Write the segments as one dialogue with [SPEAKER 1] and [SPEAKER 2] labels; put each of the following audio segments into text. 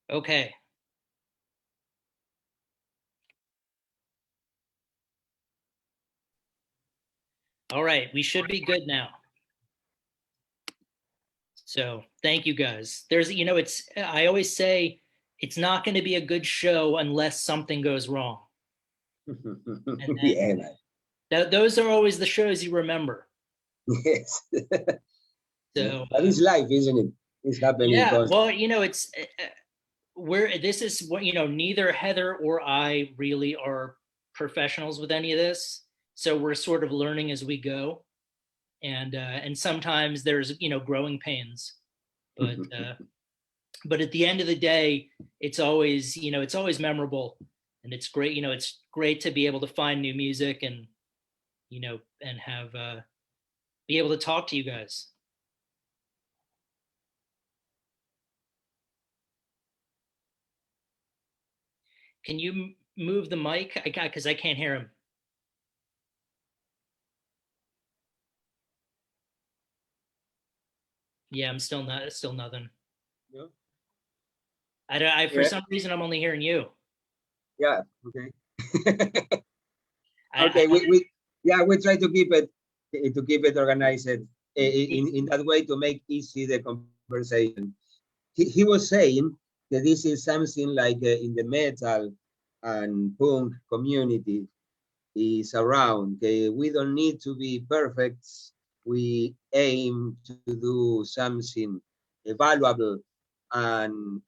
[SPEAKER 1] Okay. All right. We should be good now. So thank you guys. I always say it's not going to be a good show unless something goes wrong. And
[SPEAKER 2] Yeah,
[SPEAKER 1] then
[SPEAKER 2] man.
[SPEAKER 1] those are always the shows you remember.
[SPEAKER 2] Yes. Yeah.
[SPEAKER 1] So
[SPEAKER 2] But it's life, isn't it? It's happening
[SPEAKER 1] yeah,
[SPEAKER 2] constantly.
[SPEAKER 1] well, it's where this is what, neither Heather or I really are professionals with any of this. So we're sort of learning as we go. And sometimes there's, growing pains, but but at the end of the day, it's always memorable, and it's great. It's great to be able to find new music and and have be able to talk to you guys. Can you move the mic? Because I can't hear him. Yeah, I'm still not. Still nothing.
[SPEAKER 2] Yeah.
[SPEAKER 1] For
[SPEAKER 2] Yeah.
[SPEAKER 1] some reason I'm only hearing you.
[SPEAKER 2] Yeah. Okay.
[SPEAKER 1] I
[SPEAKER 2] Okay. We try to keep it organized in that way to make easy the conversation. He was saying that this is something like in the metal and punk community is around. Okay? We don't need to be perfect. We aim to do something valuable and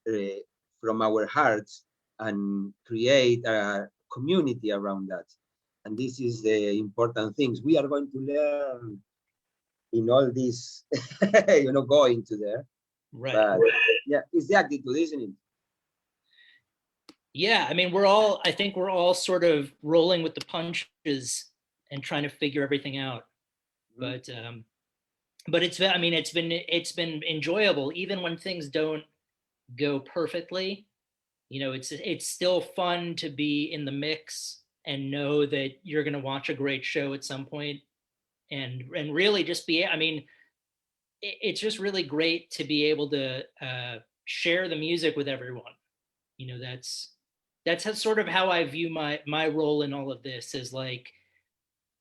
[SPEAKER 2] from our hearts and create a community around that. And this is the important things we are going to learn in all this, going to there.
[SPEAKER 1] right.
[SPEAKER 2] But yeah, it's the attitude, isn't it?
[SPEAKER 1] Yeah, I mean, I think we're all sort of rolling with the punches and trying to figure everything out.
[SPEAKER 2] Mm.
[SPEAKER 1] But I mean, it's been enjoyable even when things don't go perfectly. It's still fun to be in the mix and know that you're going to watch a great show at some point, and really just be, I mean, it's just really great to be able to share the music with everyone. That's sort of how I view my role in all of this, is like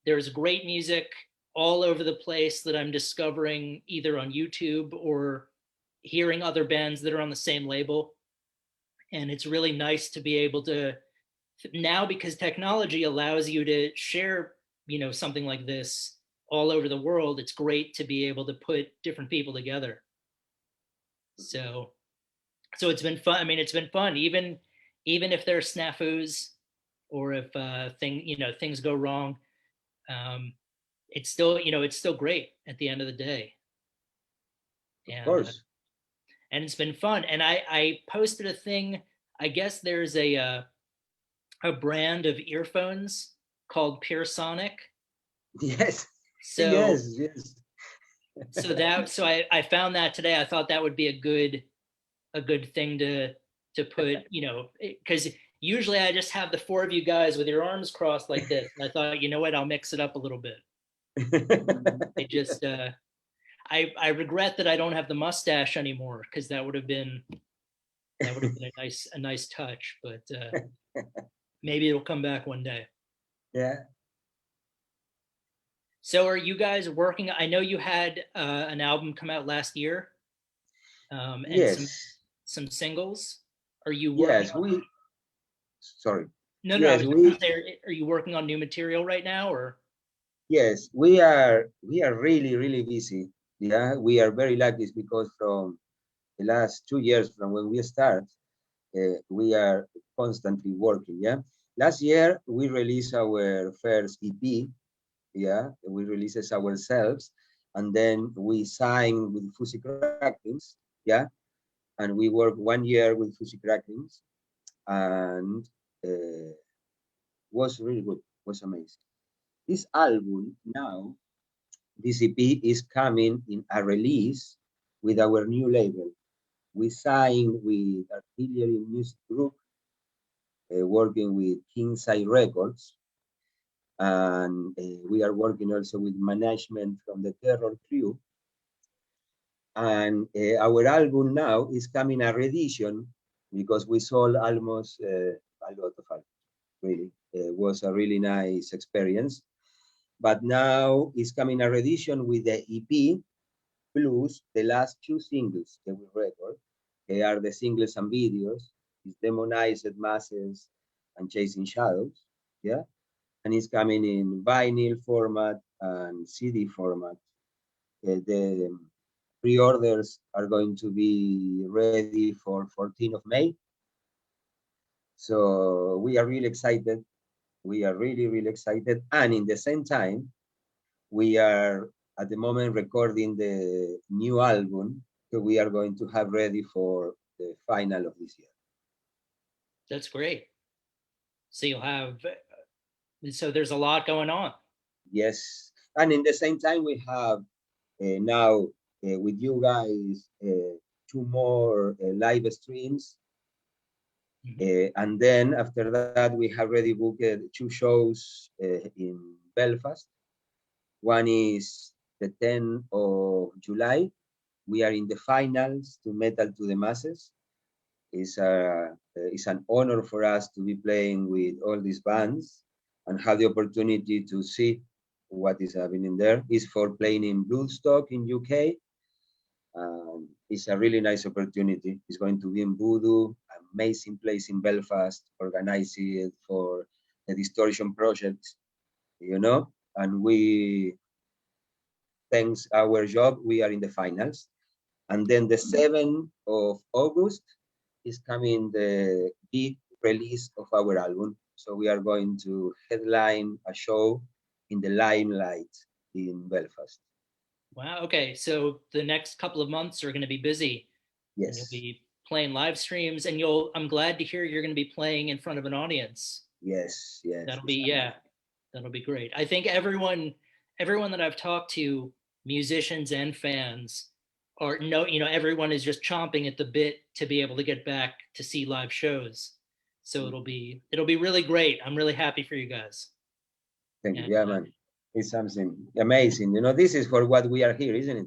[SPEAKER 1] there's great music all over the place that I'm discovering either on YouTube or hearing other bands that are on the same label. And it's really nice to be able to now, because technology allows you to share, something like this all over the world. It's great to be able to put different people together. So it's been fun. I mean, it's been fun, even if there's snafus or if things go wrong. Um, it's still great at the end of the day.
[SPEAKER 2] Of
[SPEAKER 1] and uh,
[SPEAKER 2] course.
[SPEAKER 1] and it's been fun. And I posted a thing. I guess there's a brand of earphones called Puresonic.
[SPEAKER 2] Yes.
[SPEAKER 1] So
[SPEAKER 2] Yes. Yes.
[SPEAKER 1] I found that today. I thought that would be a good thing to put, because usually I just have the four of you guys with your arms crossed like this. And I thought, you know what, I'll mix it up a little bit. It just I regret that I don't have the mustache anymore, because that would have been a nice touch, but maybe it'll come back one day.
[SPEAKER 2] Yeah.
[SPEAKER 1] So are you guys working? I know you had an album come out last year, and
[SPEAKER 2] Yes.
[SPEAKER 1] some singles. Are you working
[SPEAKER 2] Yes.
[SPEAKER 1] on?
[SPEAKER 2] Sorry.
[SPEAKER 1] No, no. I
[SPEAKER 2] Yes.
[SPEAKER 1] was just gonna say, are you working on new material right now, or?
[SPEAKER 2] Yes. We are really, really busy. Yeah. We are very lucky because from the last 2 years from when we start, we are constantly working. Yeah. Last year we released our first EP. Yeah. We released it ourselves, and then we signed with Fuzzy Cracklings. Yeah. And we worked 1 year with Fuzzy Cracklings, and uh, was really good. Was amazing. This album now, this EP is coming in a release with our new label. We signed with Artillery Music Group, working with Kingside Records, and we are working also with management from the Terror Crew. And our album now is coming a reedition because we sold almost a lot of albums. Really, it was a really nice experience. But now is coming a reedition with the EP plus the last two singles that we record. They are the singles and videos. It's Demonized Masses and Chasing Shadows. Yeah. And it's coming in vinyl format and CD format. The pre-orders are going to be ready for 14th of May. So we are really excited. We are really, really excited. And in the same time, we are at the moment recording the new album that we are going to have ready for the final of this year.
[SPEAKER 1] That's great. So you'll have, so there's a lot going on.
[SPEAKER 2] Yes. And in the same time, we have now with you guys two more live streams. And then after that, we have already booked two shows in Belfast. One is the 10th of July. We are in the finals to Metal to the Masses. It's an honor for us to be playing with all these bands and have the opportunity to see what is happening there. It's for playing in Bloodstock in UK. It's a really nice opportunity. It's going to be in Voodoo, amazing place in Belfast, organized for the Distortion Project, you know, and we, thanks our job, we are in the finals. And then the 7th of August is coming the big release of our album. So we are going to headline a show in the Limelight in Belfast.
[SPEAKER 1] Wow. Okay. So the next couple of months are going to be busy, and you'll
[SPEAKER 2] Yes,
[SPEAKER 1] be playing live streams, and I'm glad to hear you're going to be playing in front of an audience.
[SPEAKER 2] yes, yes.
[SPEAKER 1] That'll be, yeah, that'll be great. I think everyone that I've talked to, musicians and fans, are no, everyone is just chomping at the bit to be able to get back to see live shows. So it'll be really great. I'm really happy for you guys.
[SPEAKER 2] Thank you.
[SPEAKER 1] And
[SPEAKER 2] Yeah, man. It's something amazing. You know, this is for what we are here, isn't it?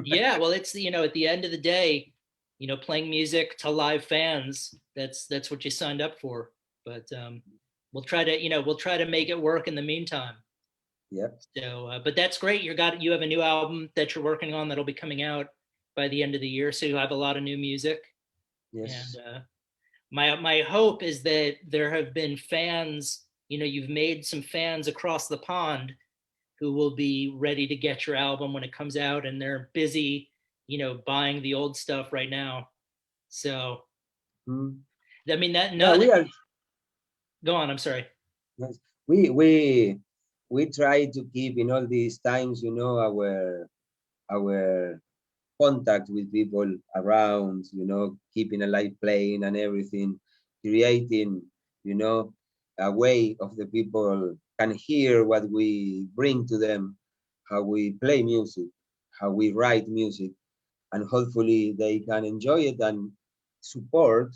[SPEAKER 1] yeah, well, it's at the end of the day, playing music to live fans, that's what you signed up for. But we'll try to make it work in the meantime.
[SPEAKER 2] Yeah.
[SPEAKER 1] So, but that's great. You have a new album that you're working on that'll be coming out by the end of the year. So you'll have a lot of new music. And
[SPEAKER 2] Yes.
[SPEAKER 1] my hope is that there have been fans. You've made some fans across the pond who will be ready to get your album when it comes out, and they're busy, buying the old stuff right now. So,
[SPEAKER 2] Mm.
[SPEAKER 1] I mean that
[SPEAKER 2] Yeah,
[SPEAKER 1] no,
[SPEAKER 2] we are.
[SPEAKER 1] go on. I'm sorry.
[SPEAKER 2] Yes. We try to keep in all these times, you know, our contact with people around, you know, keeping a live playing and everything, creating, you know, a way of the people can hear what we bring to them, how we play music, how we write music, and hopefully they can enjoy it and support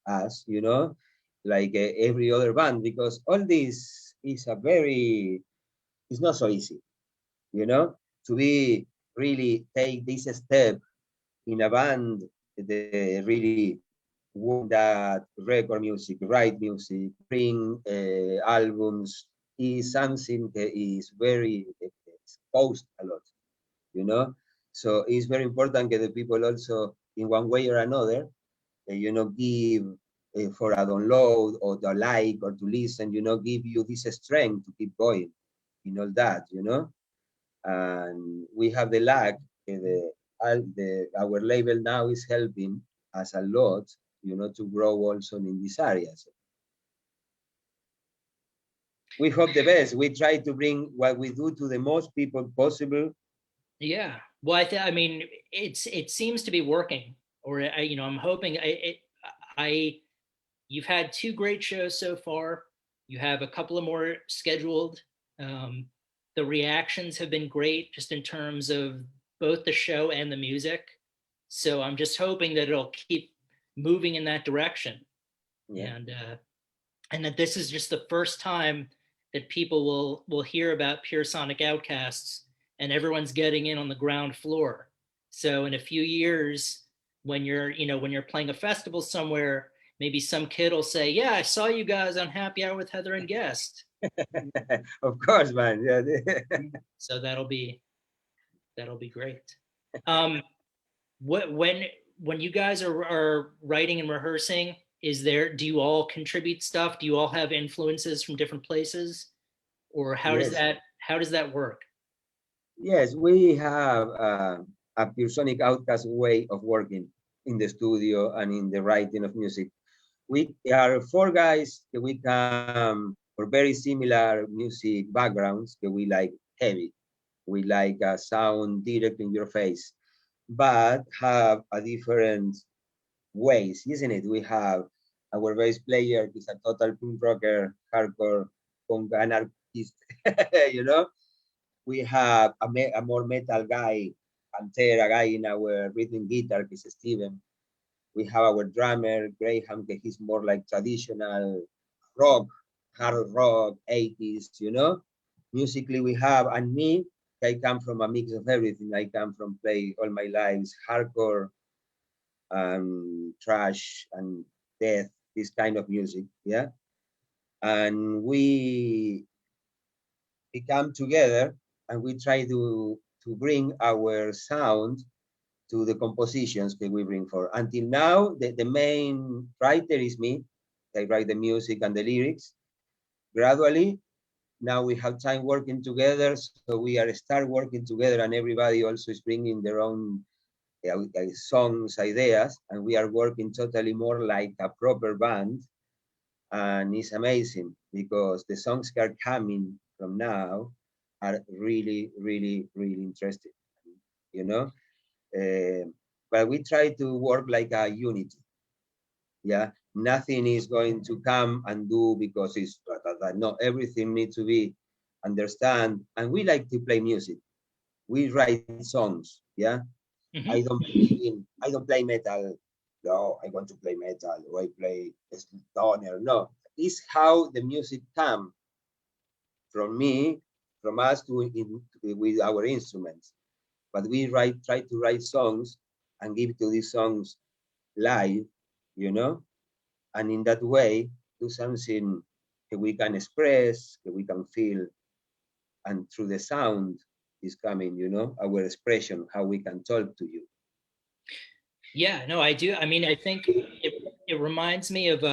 [SPEAKER 2] us, you know, like every other band, because all this is it's not so easy, you know, to be really take this step in a band, they really want that record music, write music, bring albums is something that is very exposed a lot, you know. So it's very important that the people also, in one way or another, you know, give for a download or to like or to listen, you know, give you this strength to keep going in all that, you know. And we have the luck, our label now is helping us a lot, you know, to grow also in these areas. We hope the best. We try to bring what we do to the most people possible.
[SPEAKER 1] Yeah. Well, I mean, it seems to be working, or I'm hoping. I You've had two great shows so far. You have a couple of more scheduled. Um, the reactions have been great, just in terms of both the show and the music. So I'm just hoping that it'll keep moving in that direction,
[SPEAKER 2] Yeah.
[SPEAKER 1] and that this is just the first time that people will hear about Puresonic Outcasts, and everyone's getting in on the ground floor. So in a few years, when you're playing a festival somewhere, maybe some kid will say, yeah, I saw you guys on Happy Hour with Heather and Guest.
[SPEAKER 2] Of course, man. Yeah.
[SPEAKER 1] So that'll be great. Um, what when you guys are writing and rehearsing, do you all contribute stuff? Do you all have influences from different places? Or
[SPEAKER 2] Yes.
[SPEAKER 1] how does that work?
[SPEAKER 2] Yes, we have a Puresonic Outcast way of working in the studio and in the writing of music. We are four guys that we come for very similar music backgrounds that we like heavy. We like a sound direct in your face, but have a different ways, isn't it? We have our bass player is a total punk rocker, hardcore punk anarchist, you know. We have a more metal guy, Pantera guy in our rhythm guitar, is Steven. We have our drummer, Graham, that he's more like traditional rock, hard rock, 80s, you know. Musically, we have, and me, I come from a mix of everything. I come from play all my lives, hardcore and trash and death, this kind of music, yeah. And we come together and we try to bring our sound to the compositions that we bring for. Until now, the main writer is me. I write the music and the lyrics. Gradually, now we have time working together, so we are start working together, and everybody also is bringing their own songs, ideas, and we are working totally more like a proper band. And it's amazing because the songs that are coming from now are really, really, really interesting, you know. Uh, but we try to work like a unity. Yeah, nothing is going to come and do because it's no. Everything needs to be understand, and we like to play music. We write songs. Yeah,
[SPEAKER 1] Mm-hmm.
[SPEAKER 2] I don't play metal. No, I want to play metal or I play stoner. No, it's how the music come from me, from us with our instruments. But we try to write songs and give to these songs live, you know, and in that way do something that we can express, that we can feel, and through the sound is coming, you know, our expression, how we can talk to you.
[SPEAKER 1] Yeah, no, I do. I mean, I think it reminds me of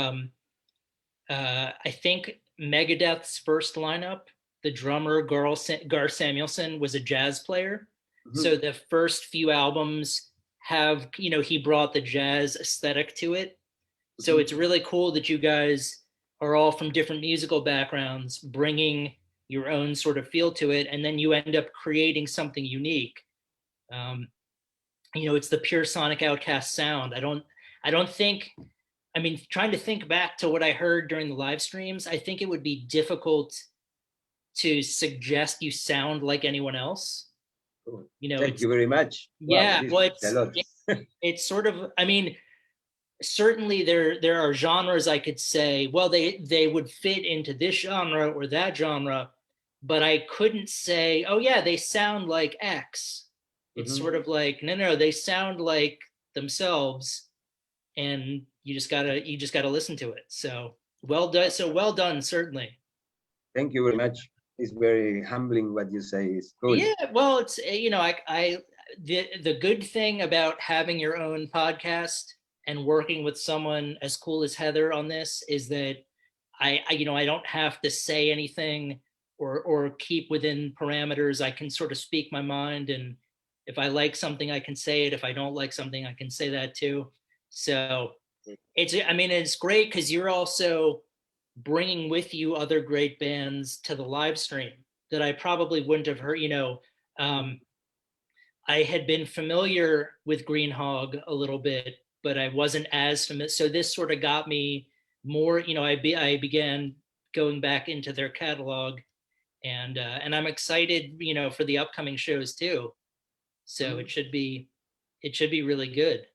[SPEAKER 1] I think Megadeth's first lineup, the drummer Gar Samuelson was a jazz player.
[SPEAKER 2] Mhm.
[SPEAKER 1] So the first few albums have, he brought the jazz aesthetic to it. So
[SPEAKER 2] Mhm.
[SPEAKER 1] it's really cool that you guys are all from different musical backgrounds, bringing your own sort of feel to it, and then you end up creating something unique. Um, it's the pure Sonic Outcast sound. I don't think, I mean, trying to think back to what I heard during the live streams, I think it would be difficult to suggest you sound like anyone else.
[SPEAKER 2] Cool.
[SPEAKER 1] You know,
[SPEAKER 2] Thank
[SPEAKER 1] it's
[SPEAKER 2] you very much. Wow,
[SPEAKER 1] yeah,
[SPEAKER 2] this
[SPEAKER 1] well,
[SPEAKER 2] means a lot.
[SPEAKER 1] it's sort of, I mean, certainly there are genres I could say, well, they would fit into this genre or that genre, but I couldn't say, oh yeah, they sound like X. It's
[SPEAKER 2] Mhm.
[SPEAKER 1] sort of like, no, they sound like themselves, and you just gotta listen to it. So well done, certainly.
[SPEAKER 2] Thank you very much. It's very humbling what you say. It's cool.
[SPEAKER 1] Yeah, well, it's I the good thing about having your own podcast and working with someone as cool as Heather on this is that I don't have to say anything or keep within parameters. I can sort of speak my mind, and if I like something, I can say it. If I don't like something, I can say that too. So I mean, it's great because you're also bringing with you other great bands to the live stream that I probably wouldn't have heard. Um, I had been familiar with Green Hog a little bit, but I wasn't as familiar. So this sort of got me more. I began going back into their catalog, and I'm excited, for the upcoming shows too. So
[SPEAKER 2] Mhm.
[SPEAKER 1] it should be really good.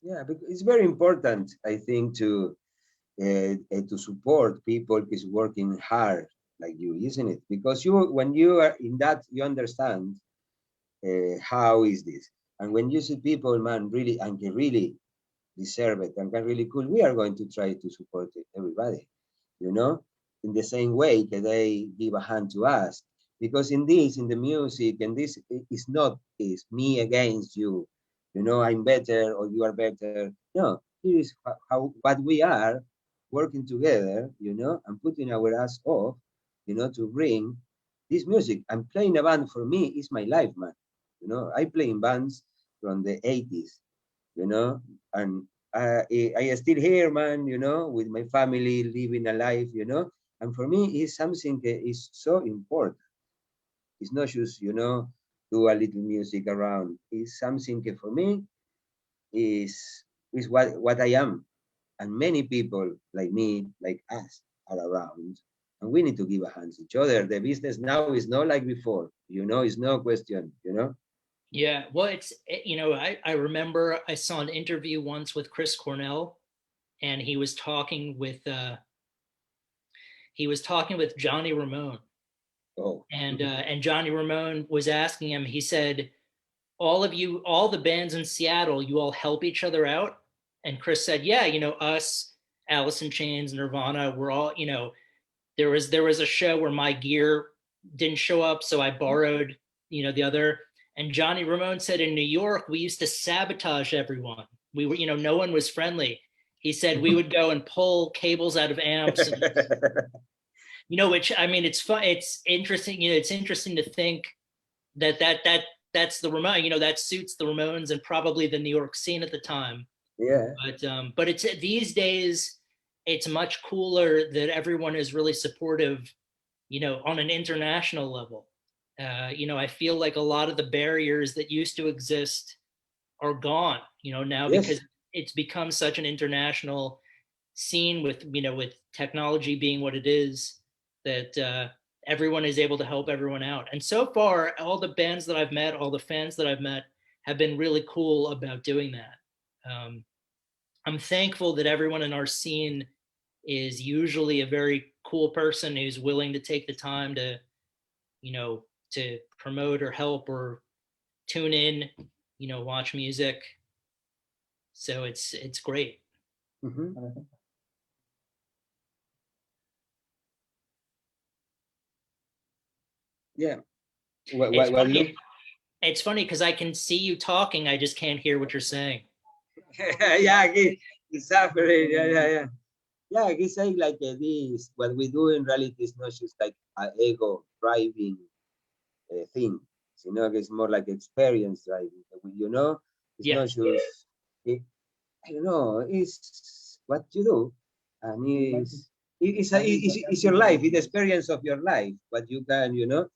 [SPEAKER 2] Yeah, because it's very important, I think, to support people is working hard like you, isn't it? Because when you are in that, you understand how is this, and when you see people, man, really and really deserve it and can really cool, we are going to try to support everybody, you know, in the same way that they give a hand to us. Because in this, in the music, and this is not is me against you, you know, I'm better or you are better. No, here is how what we are working together, you know, and putting our ass off, you know, to bring this music. And playing a band for me is my life, man. You know, I play in bands from the 80s, you know, and I still here, man, you know, with my family, living a life, you know, and for me, it's something that is so important. It's not just, you know, do a little music around. It's something that for me is what I am. And many people like me, like us, are around. And we need to give a hand to each other. The business now is not like before, you know, it's no question, you know.
[SPEAKER 1] Yeah, well, you know, I remember I saw an interview once with Chris Cornell, and he was talking with Johnny Ramone,
[SPEAKER 2] Oh,
[SPEAKER 1] and Johnny Ramone was asking him. He said, "All of you, all the bands in Seattle, you all help each other out." And Chris said, "Yeah, you know, us, Alice in Chains, Nirvana, we're all, you know, there was a show where my gear didn't show up, so I borrowed, you know, the other." And Johnny Ramone said, in New York, we used to sabotage everyone. We were, you know, no one was friendly. He said we would go and pull cables out of amps, and, you know, which, I mean, it's fun. It's interesting. You know, it's interesting to think that's the Ramone. You know, that suits the Ramones and probably the New York scene at the time.
[SPEAKER 2] yeah.
[SPEAKER 1] But it's these days, it's much cooler that everyone is really supportive, you know, on an international level. You know, I feel like a lot of the barriers that used to exist are gone, you know, now, because
[SPEAKER 2] Yes.
[SPEAKER 1] it's become such an international scene with, you know, with technology being what it is, that everyone is able to help everyone out. And so far, all the bands that I've met, all the fans that I've met have been really cool about doing that. I'm thankful that everyone in our scene is usually a very cool person who's willing to take the time to, you know, to promote or help or tune in, you know, watch music. So it's great.
[SPEAKER 2] Mhm. Yeah.
[SPEAKER 1] It's
[SPEAKER 2] What
[SPEAKER 1] funny.
[SPEAKER 2] look?
[SPEAKER 1] It's funny because I can see you talking, I just can't hear what you're saying.
[SPEAKER 2] Yeah, exactly. Yeah. Yeah, he's saying like this. What we do in reality is not just like an ego driving thing. You know, it's more like experience driving. You know, it's
[SPEAKER 1] Yeah.
[SPEAKER 2] not just. It, I don't know. It's what you do, and it's your life. It's the experience of your life. What you can, you know,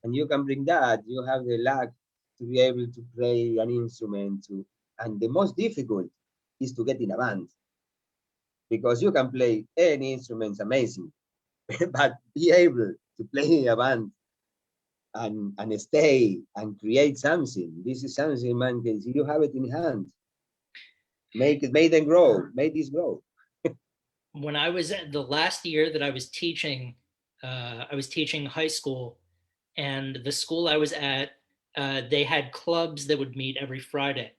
[SPEAKER 2] and you can bring that. You have the luck to be able to play an instrument. And the most difficult is to get in a band because you can play any instruments amazing, but be able to play in a band and stay and create something. This is something, man. You have it in hand. Make them grow. Make this grow.
[SPEAKER 1] When I was at the last year that I was teaching high school, and the school I was at, they had clubs that would meet every Friday.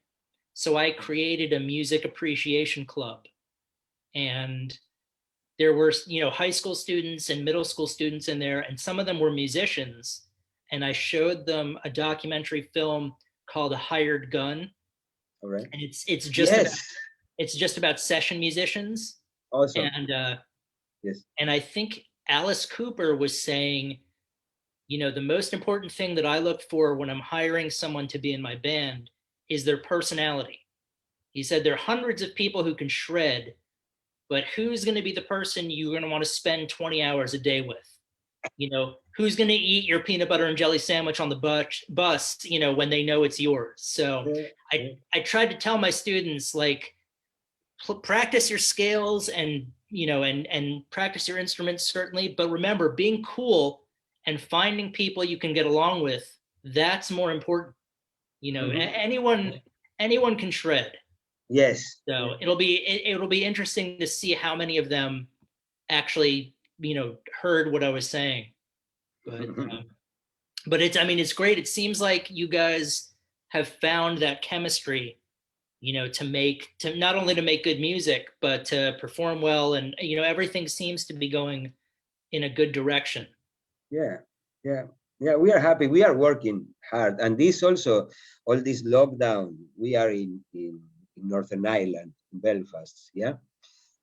[SPEAKER 1] So I created a music appreciation club, and there were, you know, high school students and middle school students in there, and some of them were musicians. And I showed them a documentary film called A Hired Gun,
[SPEAKER 2] All right.
[SPEAKER 1] and
[SPEAKER 2] Yes.
[SPEAKER 1] it's just about session musicians.
[SPEAKER 2] Awesome.
[SPEAKER 1] And
[SPEAKER 2] Yes.
[SPEAKER 1] and I think Alice Cooper was saying, you know, the most important thing that I look for when I'm hiring someone to be in my band is their personality. He said there are hundreds of people who can shred, but who's going to be the person you're going to want to spend 20 hours a day with? You know, who's going to eat your peanut butter and jelly sandwich on the bus, you know, when they know it's yours? So
[SPEAKER 2] Yeah. Yeah.
[SPEAKER 1] I tried to tell my students, like, practice your scales, and, you know, and practice your instruments, certainly, but remember, being cool and finding people you can get along with, that's more important. You know,
[SPEAKER 2] Mhm.
[SPEAKER 1] anyone can shred.
[SPEAKER 2] Yes.
[SPEAKER 1] So it'll be interesting to see how many of them actually, you know, heard what I was saying. But but it's, I mean, it's great. It seems like you guys have found that chemistry, to not only to make good music, but to perform well. And, everything seems to be going in a good direction.
[SPEAKER 2] Yeah, yeah, yeah. We are happy. We are working hard, and this also, all this lockdown. We are in Northern Ireland, in Belfast. Yeah,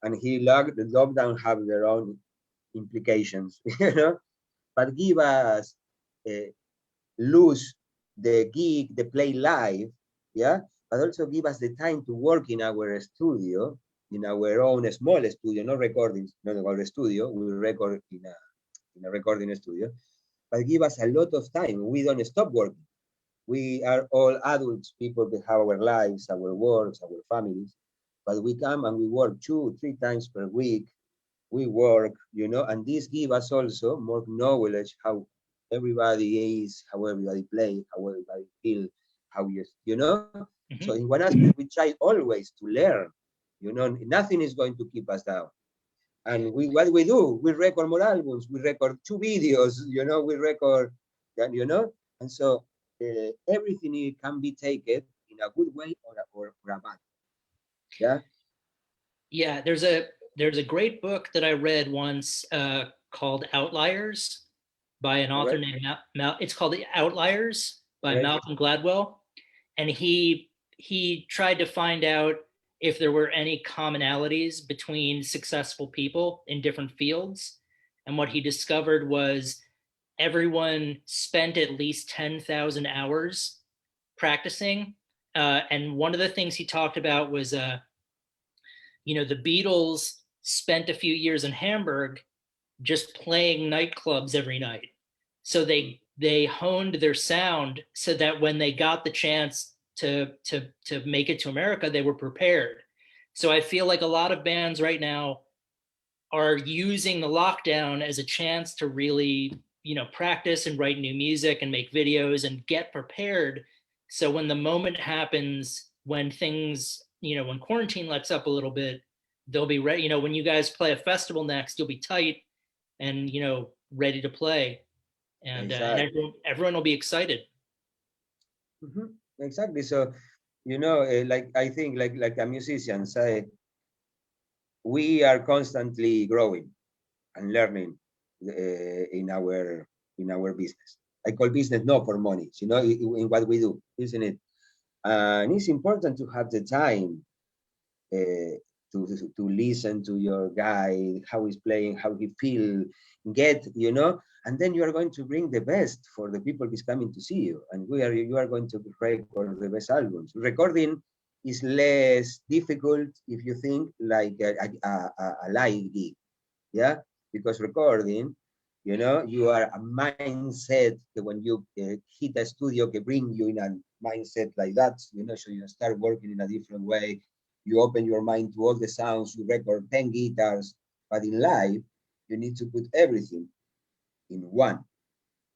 [SPEAKER 2] and the lockdown have their own implications, but give us lose the gig, the play live, yeah, but also give us the time to work in our studio, in our own small studio, not recordings, not our studio. We record in a recording studio, but give us a lot of time. We don't stop working. We are all adults, people that have our lives, our works, our families, but we come and we work 2, 3 times per week. We work, and this give us also more knowledge how everybody is, how everybody play, how everybody feel, how you. So
[SPEAKER 1] Mhm.
[SPEAKER 2] in one aspect, we try always to learn. Nothing is going to keep us down. And what we do, we record more albums, we record 2 videos, we record that. And so everything can be taken in a good way or a bad. Yeah.
[SPEAKER 1] Yeah, there's a great book that I read once called Outliers by an
[SPEAKER 2] All
[SPEAKER 1] author
[SPEAKER 2] right.
[SPEAKER 1] named it's called Outliers
[SPEAKER 2] All
[SPEAKER 1] by
[SPEAKER 2] right.
[SPEAKER 1] Malcolm Gladwell, and he tried to find out if there were any commonalities between successful people in different fields, and what he discovered was everyone spent at least 10,000 hours practicing. And one of the things he talked about was the Beatles spent a few years in Hamburg just playing nightclubs every night. So they honed their sound so that when they got the chance to make it to America, they were prepared. So I feel like a lot of bands right now are using the lockdown as a chance to really, practice and write new music and make videos and get prepared. So when the moment happens, when things, when quarantine lets up a little bit, they'll be ready. When you guys play a festival next, you'll be tight and, ready to play. And
[SPEAKER 2] Exactly.
[SPEAKER 1] everyone will be excited.
[SPEAKER 2] Exactly. So, like I think, like a musician say, we are constantly growing and learning in our business. I call business not for money, in what we do, isn't it? And it's important to have the time uh, to listen to your guy, how he's playing, how he feel, and then you are going to bring the best for the people who's coming to see you, and you are going to record the best albums. Recording is less difficult if you think like a live gig, yeah, because recording, you are a mindset that when you hit a studio can bring you in a mindset like that, so you start working in a different way. You open your mind to all the sounds. You record 10 guitars, but in live you need to put everything in one,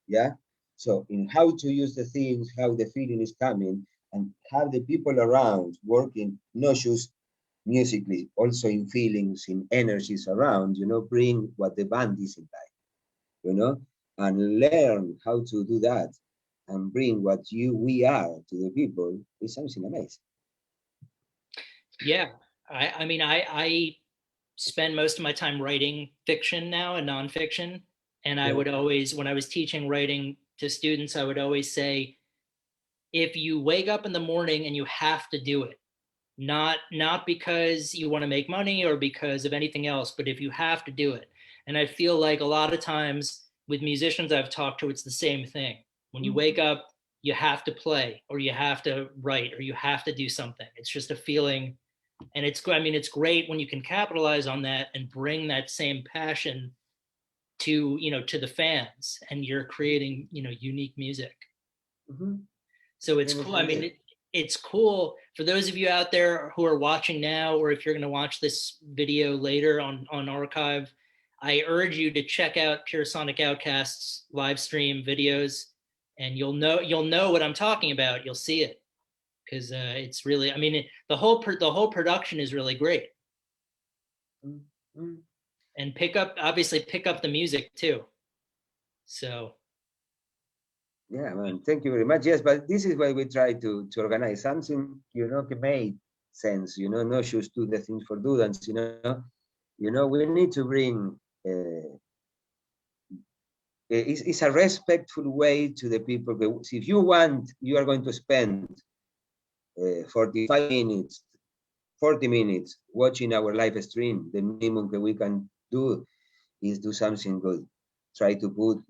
[SPEAKER 2] yeah. So in how to use the things, how the feeling is coming, and have the people around working not just musically, also in feelings, in energies around, bring what the band is like, you know, and learn how to do that and bring what we are to the people is something amazing.
[SPEAKER 1] Yeah. I mean, I spend most of my time writing fiction now and nonfiction. And I
[SPEAKER 2] Yeah.
[SPEAKER 1] would always, when I was teaching writing to students, I would always say, if you wake up in the morning and you have to do it, not because you want to make money or because of anything else, but if you have to do it. And I feel like a lot of times with musicians I've talked to, it's the same thing. When you wake up, you have to play or you have to write or you have to do something. It's just a feeling. And it's great when you can capitalize on that and bring that same passion to the fans, and you're creating, unique music.
[SPEAKER 2] Mm-hmm.
[SPEAKER 1] So it's cool. I mean,
[SPEAKER 2] Definitely.
[SPEAKER 1] it's cool for those of you out there who are watching now, or if you're going to watch this video later on archive. I urge you to check out Puresonic Outcasts live stream videos, and you'll know what I'm talking about. You'll see it because it's really. I mean, the whole production is really great,
[SPEAKER 2] Mm-hmm.
[SPEAKER 1] and pick up the music too. So
[SPEAKER 2] Yeah, man. Thank you very much. Yes, but this is why we try to organize something, made sense, not just do the things for students, we need to bring, it's a respectful way to the people. If you want, you are going to spend 45 minutes, 40 minutes watching our live stream. The minimum that we can do is do something good. Try to put,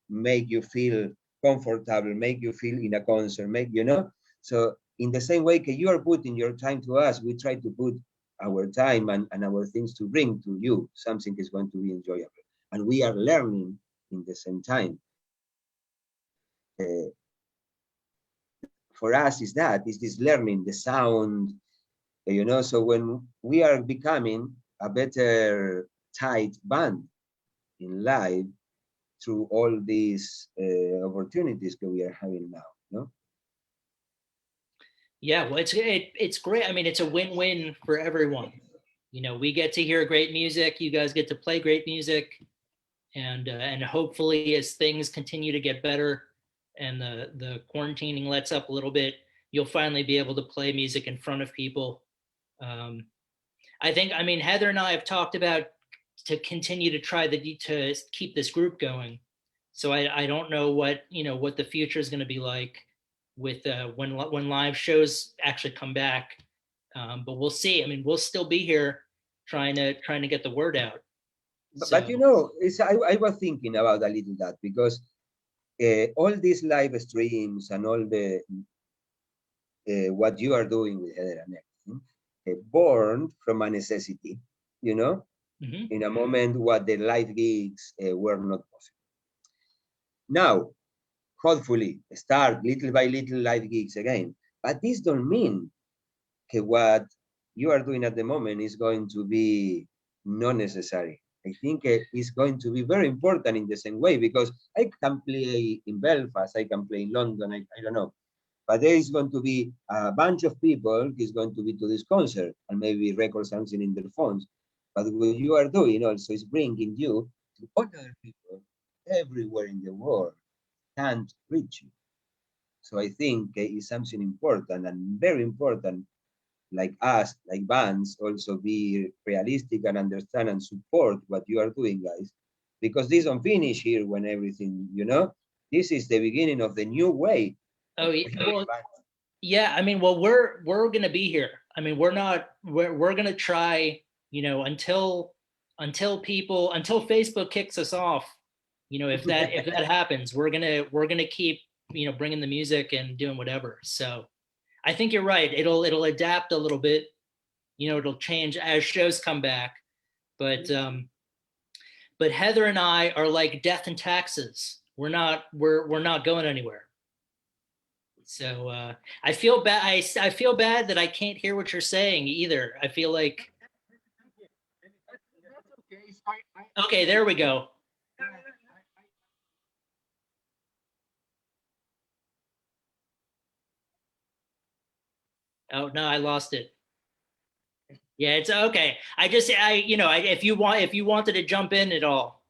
[SPEAKER 2] make you feel comfortable, make you feel in a concert, So in the same way that you are putting your time to us, we try to put our time and our things to bring to you. Something is going to be enjoyable. And we are learning in the same time. For us is this learning, the sound, so when we are becoming a better tight band in live through all these opportunities that we are having now, no?
[SPEAKER 1] Yeah, well, it's great. I mean, it's a win-win for everyone. We get to hear great music. You guys get to play great music, and hopefully, as things continue to get better, and the quarantining lets up a little bit, you'll finally be able to play music in front of people. Um, I mean, Heather and I have talked about to continue to try to keep this group going. So I don't know what the future is going to be like with when live shows actually come back. But we'll see. I mean, we'll still be here trying to get the word out. So
[SPEAKER 2] But I was thinking about a little that because all these live streams and all the what you are doing with Heather and everything, born from a necessity,
[SPEAKER 1] mhm.
[SPEAKER 2] in a moment what the live gigs were not possible. Now, hopefully, start little by little live gigs again. But this don't mean that what you are doing at the moment is going to be not necessary. I think it's going to be very important in the same way because I can play in Belfast, I can play in London, I don't know. But there is going to be a bunch of people is going to be to this concert and maybe record something in their phones. But what you are doing also is bringing you to other people everywhere in the world can't reach you. So I think it's something important and very important, like us, like bands, also be realistic and understand and support what you are doing, guys. Because this don't finish here when everything, this is the beginning of the new way
[SPEAKER 1] Oh
[SPEAKER 2] of
[SPEAKER 1] yeah,
[SPEAKER 2] playing
[SPEAKER 1] well,
[SPEAKER 2] bands.
[SPEAKER 1] yeah. I mean, well, we're gonna be here. I mean, we're gonna try. Until Facebook kicks us off. If that happens, we're gonna keep bringing the music and doing whatever. So I think you're right. It'll adapt a little bit. It'll change as shows come back. But Heather and I are like death and taxes. We're not going anywhere. So I feel bad. I feel bad that I can't hear what you're saying either. I feel like okay, there we go. Oh no, I lost it. Yeah, it's okay. If you wanted to jump in at all,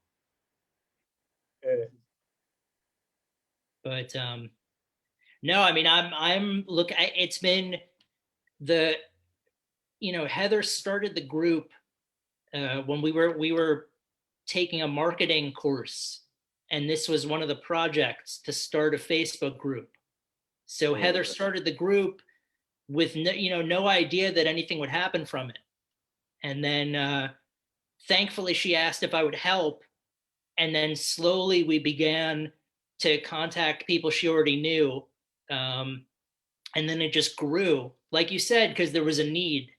[SPEAKER 1] but no, I mean I'm look. It's been the Heather started the group when we were taking a marketing course, and this was one of the projects to start a Facebook group. So Heather started the group with no idea that anything would happen from it, and then thankfully she asked if I would help, and then slowly we began to contact people she already knew, um, and then it just grew, like you said, because there was a need.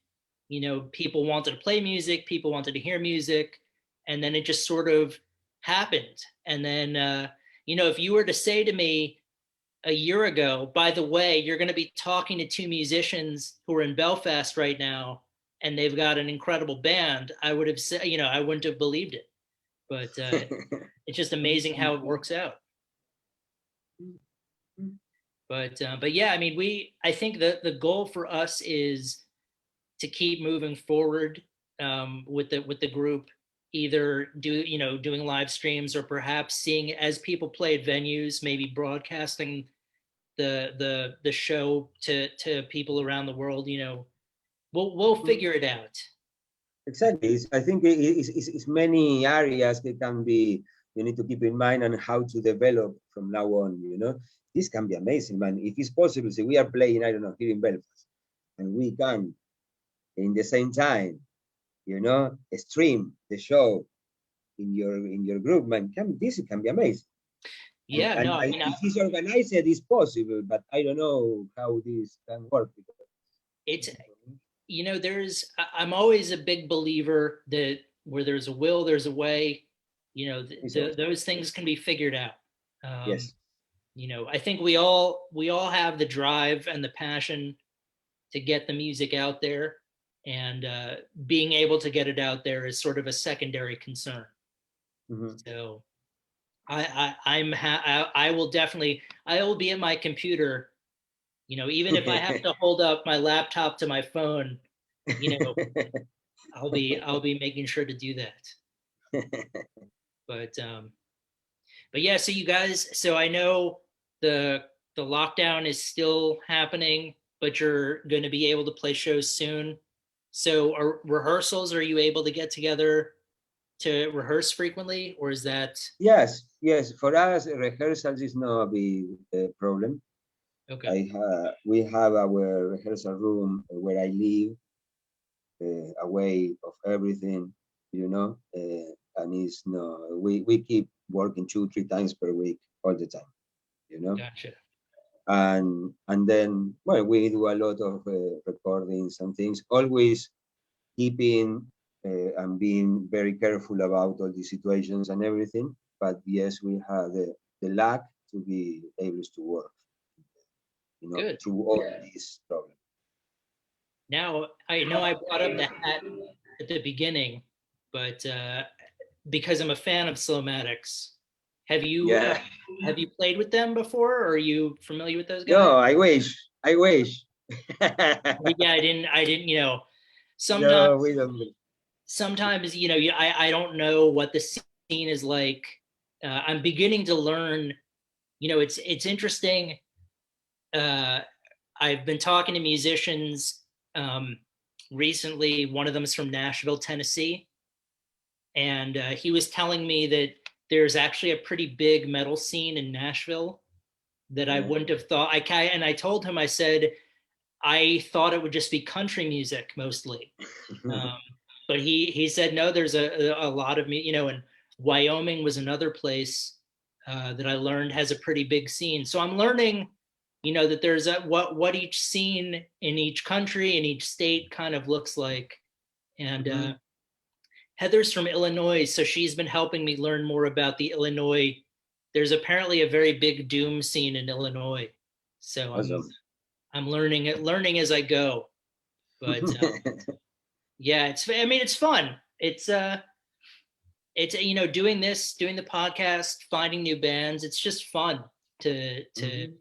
[SPEAKER 1] People wanted to play music, people wanted to hear music, and then it just sort of happened. And then if you were to say to me a year ago, by the way, you're going to be talking to two musicians who are in Belfast right now and they've got an incredible band, I would have said, I wouldn't have believed it. But it's just amazing how it works out. But yeah, I mean, I think the goal for us is to keep moving forward with the group, either doing live streams or perhaps seeing as people play at venues, maybe broadcasting the show to people around the world, we'll figure it out.
[SPEAKER 2] Exactly. I think it's many areas that can be, you need to keep in mind and how to develop from now on, you know. This can be amazing, man. If it's possible, say we are playing, I don't know, here in Belfast, and we can, in the same time, you know, stream the show in your group, man. This can be amazing.
[SPEAKER 1] Yeah, no, I mean,
[SPEAKER 2] If it's organized, it's possible, but I don't know how this can work.
[SPEAKER 1] it's, I'm always a big believer that where there's a will, there's a way. Those things can be figured out. Um,
[SPEAKER 2] Yes.
[SPEAKER 1] I think we all have the drive and the passion to get the music out there, and being able to get it out there is sort of a secondary concern.
[SPEAKER 2] Mm-hmm.
[SPEAKER 1] So I will definitely, I will be at my computer, even if I have to hold up my laptop to my phone, you know, I'll be making sure to do that. But yeah, so you guys, so I know the the lockdown is still happening, but you're going to be able to play shows soon. So are rehearsals, are you able to get together to rehearse frequently, or is that
[SPEAKER 2] Yes, yes. For us, rehearsals is not a big problem.
[SPEAKER 1] okay?
[SPEAKER 2] We have our rehearsal room where I live, away of everything, you know, and it's no. We keep working 2 3 times per week all the time, you know,
[SPEAKER 1] Gotcha.
[SPEAKER 2] and then well, we do a lot of recordings and things, always keeping and being very careful about all the situations and everything. But yes, we have the luck to be able to work, you know,
[SPEAKER 1] Good.
[SPEAKER 2] through all these problems.
[SPEAKER 1] Now I know I brought up the hat at the beginning, but because I'm a fan of Slowmatics, have you uh,
[SPEAKER 2] Yeah.
[SPEAKER 1] have you played with them before, or are you familiar with those guys?
[SPEAKER 2] No, I wish. I wish.
[SPEAKER 1] Yeah, I didn't. Sometimes
[SPEAKER 2] No, we don't.
[SPEAKER 1] sometimes I don't know what the scene is like. I'm beginning to learn. It's interesting. Uh, I've been talking to musicians um, recently. One of them is from Nashville, Tennessee, and he was telling me that there's actually a pretty big metal scene in Nashville that I
[SPEAKER 2] Yeah.
[SPEAKER 1] wouldn't have thought. And I told him, I said, I thought it would just be country music mostly. Um, but he said no. There's a lot of me. And Wyoming was another place that I learned has a pretty big scene. So I'm learning, that there's what each scene in each country in each state kind of looks like. And
[SPEAKER 2] Mhm.
[SPEAKER 1] Heather's from Illinois, so she's been helping me learn more about the Illinois. There's apparently a very big doom scene in Illinois, so I'm
[SPEAKER 2] Awesome.
[SPEAKER 1] I'm learning as I go. But yeah, I mean, it's fun. It's doing the podcast, finding new bands. It's just fun to.
[SPEAKER 2] Mhm.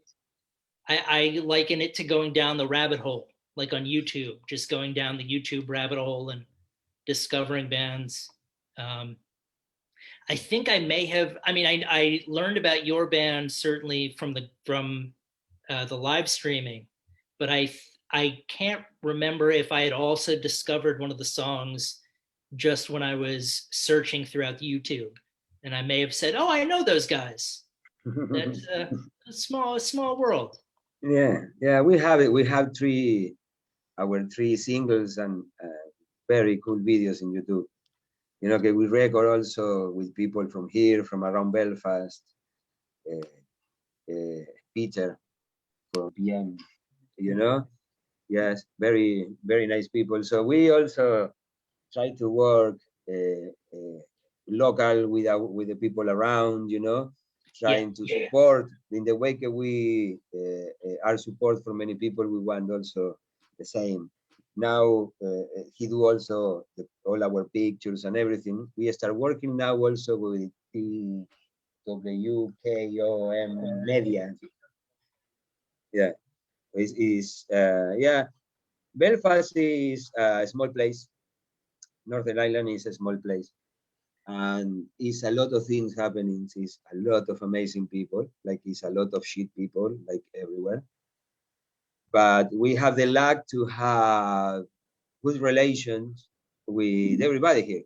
[SPEAKER 1] I liken it to going down the rabbit hole, like on YouTube, just going down the YouTube rabbit hole and discovering bands. Um, I think I may have. I mean, I learned about your band certainly from the live streaming, but I can't remember if I had also discovered one of the songs just when I was searching throughout YouTube, and I may have said, "Oh, I know those guys." That's a small world.
[SPEAKER 2] Yeah, yeah, we have it. We have our 3 singles and very cool videos in YouTube. You know, okay, we record also with people from here, from around Belfast. Uh, Peter from PM, you know, yes, very very nice people. So we also try to work local with the people around, you know,
[SPEAKER 1] Yeah,
[SPEAKER 2] trying to support in the way that we are support for many people. We want also the same. Now he do also all our pictures and everything. We start working now also with the WKOM media. Yeah, yeah. Belfast is a small place. Northern Ireland is a small place, and it's a lot of things happening. It's a lot of amazing people, like it's a lot of shit people, like everywhere. But we have the luck to have good relations with everybody here.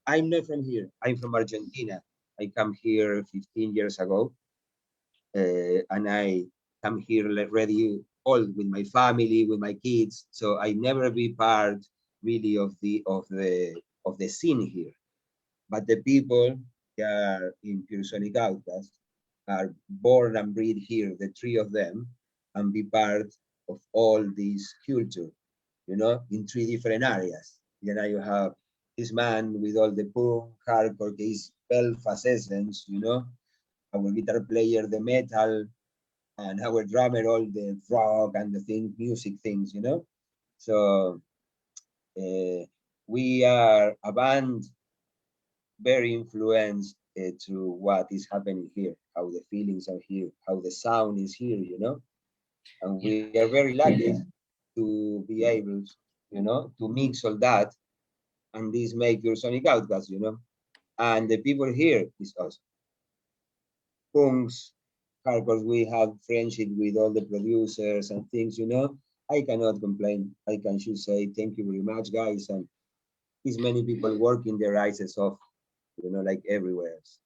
[SPEAKER 2] I'm not from here. I'm from Argentina. I come here 15 years ago, and I come here ready all with my family, with my kids. So I never be part really of the scene here. But the people that are in Puresonic Outcasts are born and breed here, the three of them, and be part of all this culture, in three different areas. You have this man with all the punk, hardcore, his Belfast essence, our guitar player, the metal, and our drummer, all the rock and the music things. So uh, we are a band very influenced to what is happening here, how the feelings are here, how the sound is here. And
[SPEAKER 1] Yeah,
[SPEAKER 2] we are very lucky to be able, to mix all that, and this make your Sonic Outcast. And the people here is awesome. Punks, hardcore, we have friendship with all the producers and things. I cannot complain. I can just say thank you very much, guys. And it's many people working their eyes off, like everywhere else.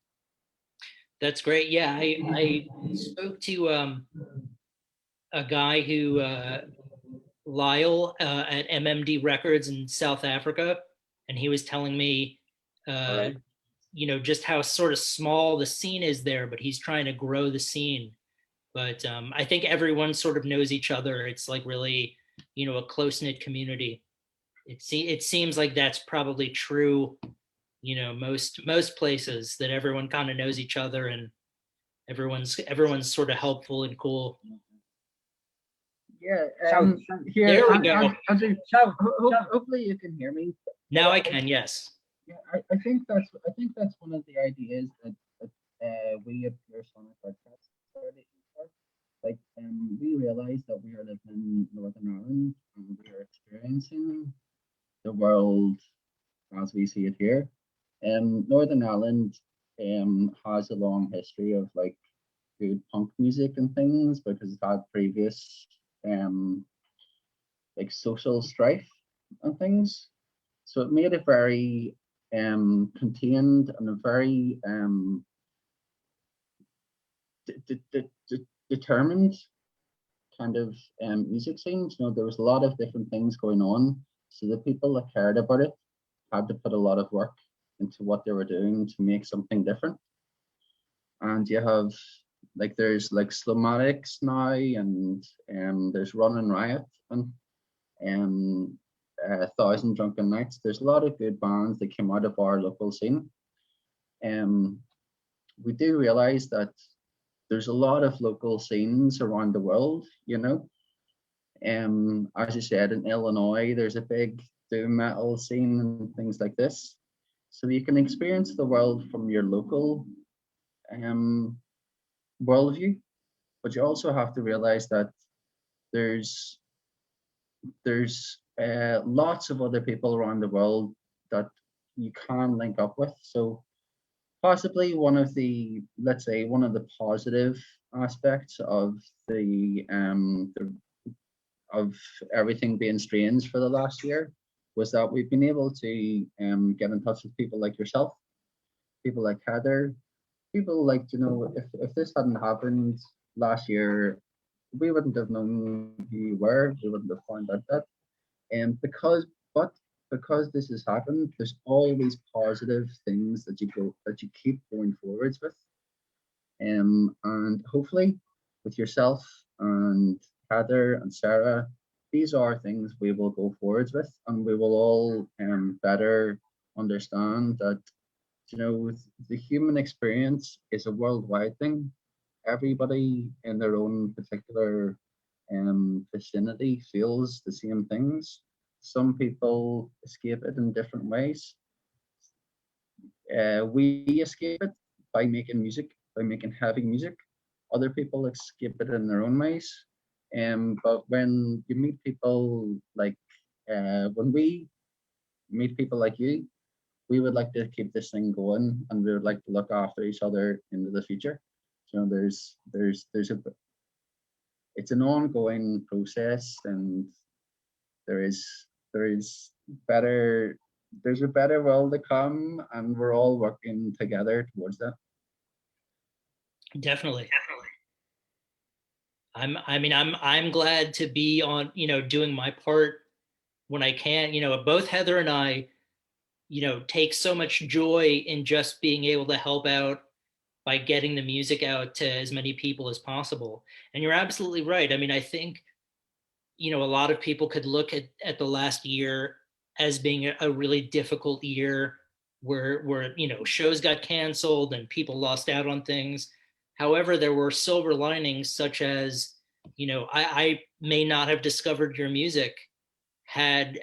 [SPEAKER 1] that's great. Yeah, I spoke to a guy who Lyle at MMD Records in South Africa, and he was telling me,
[SPEAKER 2] All
[SPEAKER 1] uh,
[SPEAKER 2] right.
[SPEAKER 1] just how sort of small the scene is there, but he's trying to grow the scene. But I think everyone sort of knows each other. It's like really, a close knit community. It seems like that's probably true. Most places that everyone kind of knows each other and everyone's sort of helpful and cool.
[SPEAKER 3] Yeah,
[SPEAKER 2] Shout.
[SPEAKER 3] here,
[SPEAKER 1] There we go.
[SPEAKER 3] Andrew,
[SPEAKER 2] Shout.
[SPEAKER 3] hopefully you can hear me.
[SPEAKER 1] Now I can, yes.
[SPEAKER 3] Yeah, I think that's one of the ideas that we at Pure Sonic Outcasts started for. Like, we realized that we are living in Northern Ireland and we are experiencing the world as we see it here. Northern Ireland has a long history of like good punk music and things because it had previous um like social strife and things. So it made it very contained and a very determined kind of music scene. There was a lot of different things going on. So the people that cared about it had to put a lot of work into what they were doing to make something different. And you have like there's like Slomatics now, and there's Running Riot and um, Thousand Drunken Nights. There's a lot of good bands that came out of our local scene. Um, we do realize that there's a lot of local scenes around the world. As you said, in Illinois, there's a big doom metal scene and things like this. So you can experience the world from your local um, worldview, but you also have to realize that there's there's lots of other people around the world that you can link up with. So possibly let's say one of the positive aspects the of everything being strange for the last year was that we've been able to get in touch with people like yourself, people like Heather, people like, if this hadn't happened last year, we wouldn't have known who you were. We wouldn't have found out that. And because this has happened, there's always positive things that you keep going forwards with. And hopefully with yourself and Heather and Sarah, these are things we will go forwards with, and we will all better understand that the human experience is a worldwide thing. Everybody in their own particular vicinity feels the same things. Some people escape it in different ways. We escape it by making music, by making heavy music. Other people escape it in their own ways. But when you meet people like, when we meet people like you, we would like to keep this thing going, and we would like to look after each other into the future. There's it's an ongoing process, and there is there's better, there's a better world to come, and we're all working together towards that.
[SPEAKER 1] Definitely. I'm glad to be on, doing my part when I can. Both Heather and I, take so much joy in just being able to help out by getting the music out to as many people as possible. And you're absolutely right. I think, a lot of people could look at the last year as being a really difficult year where shows got canceled and people lost out on things. However, there were silver linings, such as, I may not have discovered your music had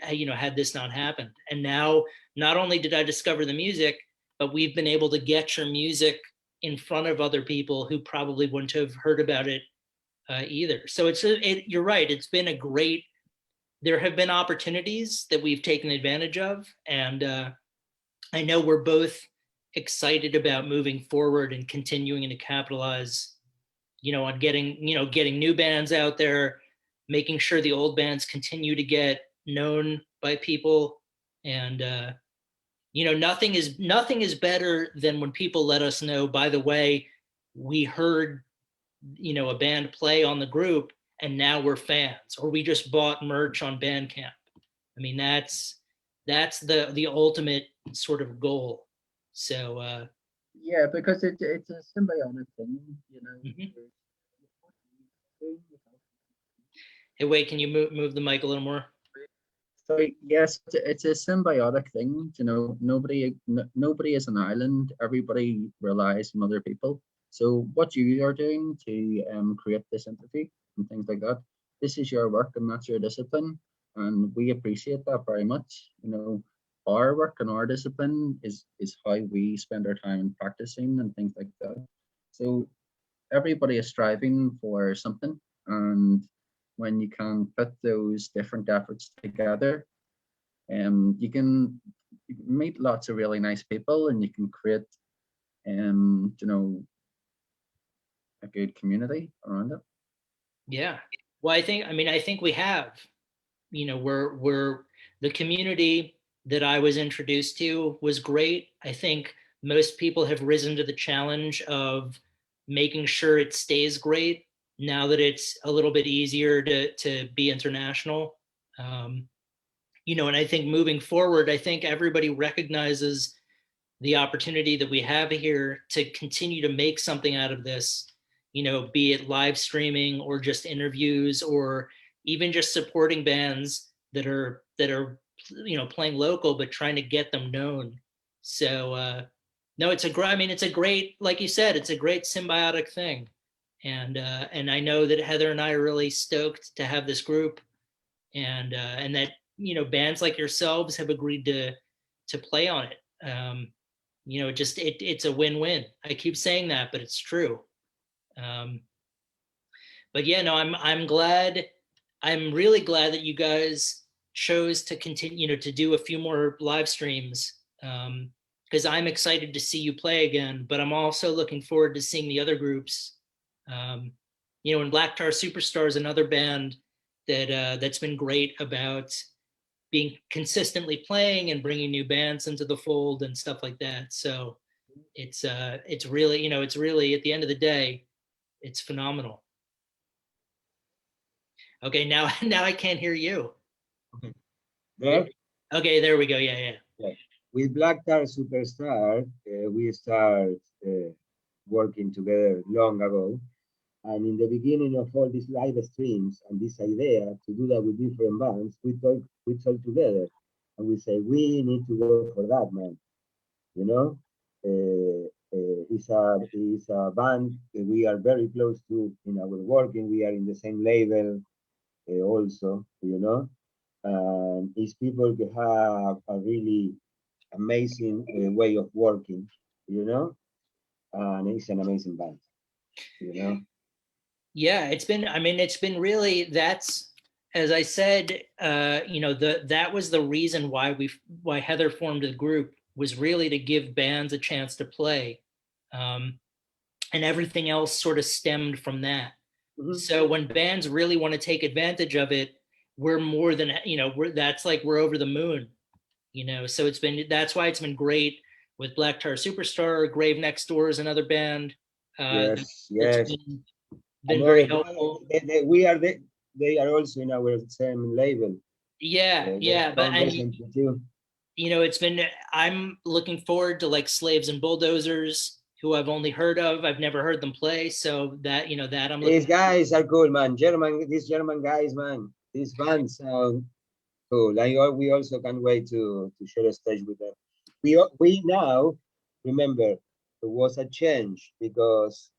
[SPEAKER 1] this not happened. And now, not only did I discover the music, but we've been able to get your music in front of other people who probably wouldn't have heard about it either. So you're right. It's been a great. There have been opportunities that we've taken advantage of, and I know we're both excited about moving forward and continuing to capitalize, on getting new bands out there, making sure the old bands continue to get known by people, and nothing is better than when people let us know, by the way, we heard a band play on the group and now we're fans, or we just bought merch on Bandcamp. That's the ultimate sort of goal. So
[SPEAKER 3] yeah, because it's a symbiotic thing,
[SPEAKER 1] mm-hmm. Hey, wait, can you move the mic a little more?
[SPEAKER 3] So yes, it's a symbiotic thing. Nobody is an island. Everybody relies on other people. So what you are doing to create this interview and things like that, this is your work and that's your discipline, and we appreciate that very much. Our work and our discipline is how we spend our time practicing and things like that. So everybody is striving for something, and when you can put those different efforts together, you can meet lots of really nice people, and you can create a good community around it.
[SPEAKER 1] Yeah. Well, I think we have. We're the community that I was introduced to was great. I think most people have risen to the challenge of making sure it stays great now that it's a little bit easier to be international. And I think moving forward, I think everybody recognizes the opportunity that we have here to continue to make something out of this, be it live streaming or just interviews, or even just supporting bands that are playing local but trying to get them known. So no, it's a great, like you said, it's a great symbiotic thing. And I know that Heather and I are really stoked to have this group, and that bands like yourselves have agreed to play on it. It's a win-win. I keep saying that, but it's true. But yeah, no, I'm glad. I'm really glad that you guys chose to continue, to do a few more live streams, because I'm excited to see you play again. But I'm also looking forward to seeing the other groups. And Black Tar Superstar is another band that's been great about being consistently playing and bringing new bands into the fold and stuff like that. So it's really, it's really, at the end of the day, it's phenomenal. Okay, now I can't hear you.
[SPEAKER 2] Okay. There?
[SPEAKER 1] Okay, there we go. Yeah.
[SPEAKER 2] With Black Tar Superstar, we start working together long ago. And in the beginning of all these live streams and this idea to do that with different bands, we talk together and we say, we need to go for that, man. It's a band that we are very close to in our working. We are in the same label also, and it's people who have a really amazing way of working, and it's an amazing band,
[SPEAKER 1] Yeah, it's been really, that's, as I said, that was the reason why Heather formed the group, was really to give bands a chance to play. And everything else sort of stemmed from that. Mm-hmm. So when bands really want to take advantage of it, we're more than, we're over the moon, so that's why it's been great with Black Tar Superstar. Grave Next Door is another band
[SPEAKER 2] Yes,
[SPEAKER 1] that's
[SPEAKER 2] yes.
[SPEAKER 1] been very helpful.
[SPEAKER 2] They are also in our same label.
[SPEAKER 1] Yeah, but I'm looking forward to like Slaves and Bulldozers, who I've only heard of. I've never heard them play, so that that I'm looking.
[SPEAKER 2] These guys are cool, man. These German guys, man. These bands sound cool. We also can't wait to share a stage with them. We now remember there was a change because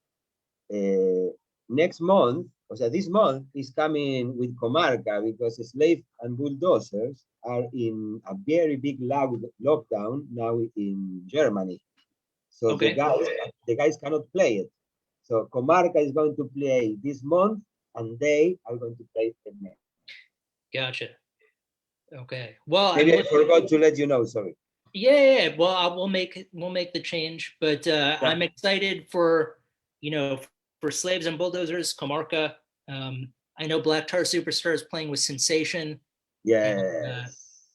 [SPEAKER 2] next month, this month is coming with Comarca because Slave and Bulldozers are in a very big lockdown now in Germany. So
[SPEAKER 1] Okay.
[SPEAKER 2] the guys cannot play it. So Comarca is going to play this month, and they are going to play the next.
[SPEAKER 1] Gotcha. Okay. Well,
[SPEAKER 2] maybe I forgot to let you know. Sorry.
[SPEAKER 1] Yeah. Well, we'll make the change, but I'm excited for for Slaves and Bulldozers, Comarca. I know Black Tar Superstar is playing with Sensation.
[SPEAKER 2] Yes.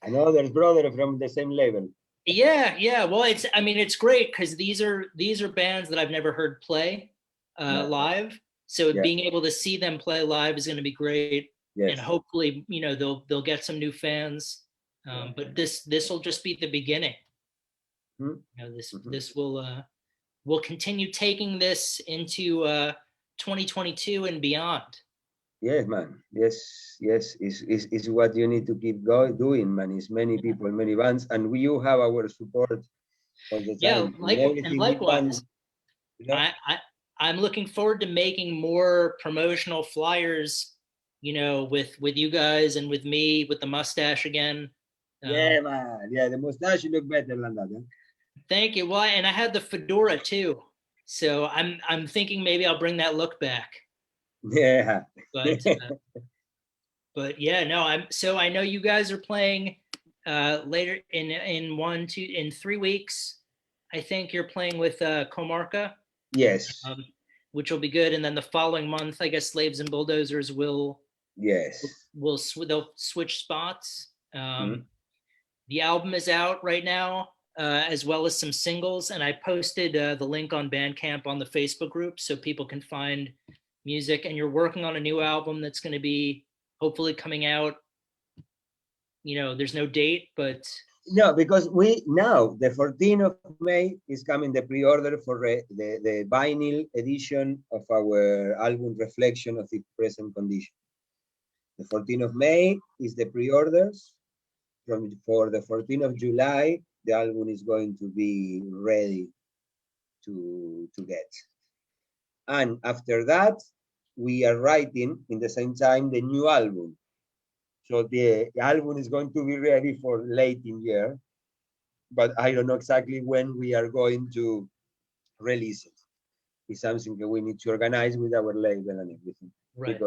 [SPEAKER 2] Another brother from the same label.
[SPEAKER 1] Yeah. Well, it's great because these are bands that I've never heard play live. So being able to see them play live is going to be great. Yes. And hopefully, they'll get some new fans. But this will just be the beginning. This will continue taking this into 2022 and beyond.
[SPEAKER 2] Yes, man. Yes. Is what you need to keep doing, man. It's many people, many bands, and you have our support all the time.
[SPEAKER 1] Likewise. I'm looking forward to making more promotional flyers, with you guys and with me with the mustache again.
[SPEAKER 2] Yeah, man. Yeah, the mustache look better than that. Huh?
[SPEAKER 1] Thank you. Well, and I had the fedora too, so I'm thinking maybe I'll bring that look back.
[SPEAKER 2] Yeah.
[SPEAKER 1] But yeah, no. I know you guys are playing later in 3 weeks. I think you're playing with Comarca.
[SPEAKER 2] Yes.
[SPEAKER 1] Which will be good, and then the following month, I guess Slaves and Bulldozers will.
[SPEAKER 2] Yes.
[SPEAKER 1] They'll switch spots. The album is out right now, as well as some singles, and I posted the link on Bandcamp on the Facebook group so people can find music. And you're working on a new album that's going to be hopefully coming out. There's no date, but
[SPEAKER 2] no, because the 14th of May is coming the pre-order for the vinyl edition of our album Reflection of its Present Condition. The 14th of May is the pre-orders. For the 14th of July, the album is going to be ready to get. And after that, we are writing in the same time the new album. So the album is going to be ready for late in year, but I don't know exactly when we are going to release it. It's something that we need to organize with our label and everything.
[SPEAKER 1] Right.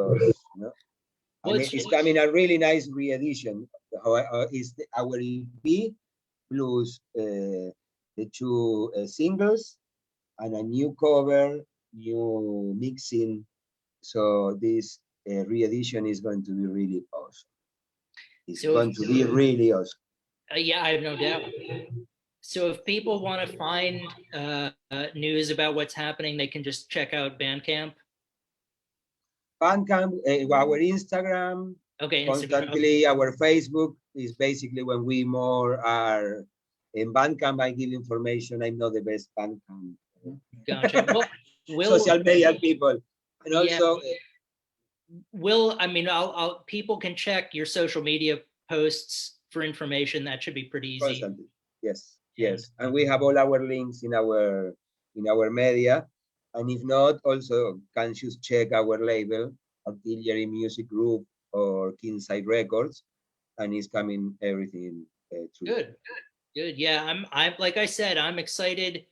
[SPEAKER 2] Because it's coming a really nice re-edition. It's our EP plus the 2 singles and a new cover, new mixing. So this re-edition is going to be really awesome. It's going to be really awesome.
[SPEAKER 1] Yeah, I have no doubt. So if people want to find news about what's happening, they can just check out Bandcamp.
[SPEAKER 2] Bandcamp, our Instagram.
[SPEAKER 1] Okay.
[SPEAKER 2] Constantly, our Facebook is basically when we more are in Bandcamp. I give information. I'm not the best Bandcamp.
[SPEAKER 1] Gotcha.
[SPEAKER 2] Social media people, and also.
[SPEAKER 1] I'll people can check your social media posts for information. That should be pretty easy.
[SPEAKER 2] Constantly. Yes. And we have all our links in our media. And if not, also can just check our label, Artillery Music Group or Kingside Records, and it's coming everything through.
[SPEAKER 1] Good. Yeah, I'm like I said, I'm excited.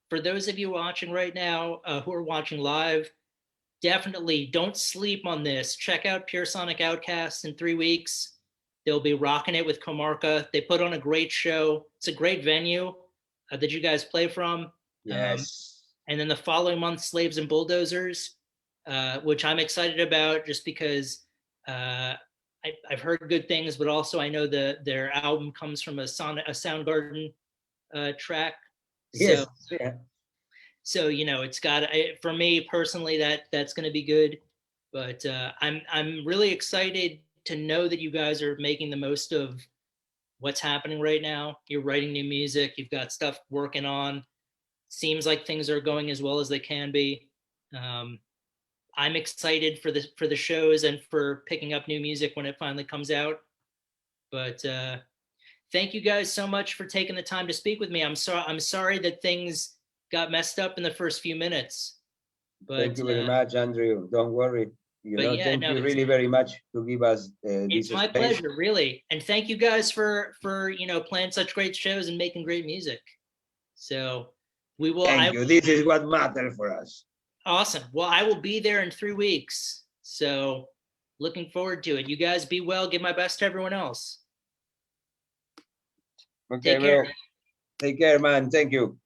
[SPEAKER 1] For those of you watching right now who are watching live, definitely don't sleep on this. Check out Puresonic Outcasts in 3 weeks. They'll be rocking it with Comarca. They put on a great show. It's a great venue that you guys play from.
[SPEAKER 2] Yes.
[SPEAKER 1] And then the following month, Slaves and Bulldozers, which I'm excited about just because I've heard good things, but also I know their album comes from a Soundgarden track.
[SPEAKER 2] Yes.
[SPEAKER 1] So
[SPEAKER 2] Yeah.
[SPEAKER 1] so it's got, for me personally, that's going to be good. But I'm really excited to know that you guys are making the most of what's happening right now. You're writing new music. You've got stuff working on. Seems like things are going as well as they can be. I'm excited for the shows and for picking up new music when it finally comes out. But thank you guys so much for taking the time to speak with me. I'm sorry that things got messed up in the first few minutes.
[SPEAKER 2] Thank
[SPEAKER 1] But
[SPEAKER 2] you very much, Andrew. Don't worry.
[SPEAKER 1] yeah,
[SPEAKER 2] Thank
[SPEAKER 1] no,
[SPEAKER 2] you really very much to give us
[SPEAKER 1] it's
[SPEAKER 2] this
[SPEAKER 1] my
[SPEAKER 2] space.
[SPEAKER 1] pleasure, really. And thank you guys for playing such great shows and making great music. So we will.
[SPEAKER 2] Thank you. This is what matters for us.
[SPEAKER 1] Awesome. Well, I will be there in 3 weeks. So looking forward to it. You guys be well. Give my best to everyone else.
[SPEAKER 2] Okay,
[SPEAKER 1] Take care.
[SPEAKER 2] bro. Take care, man. Thank you.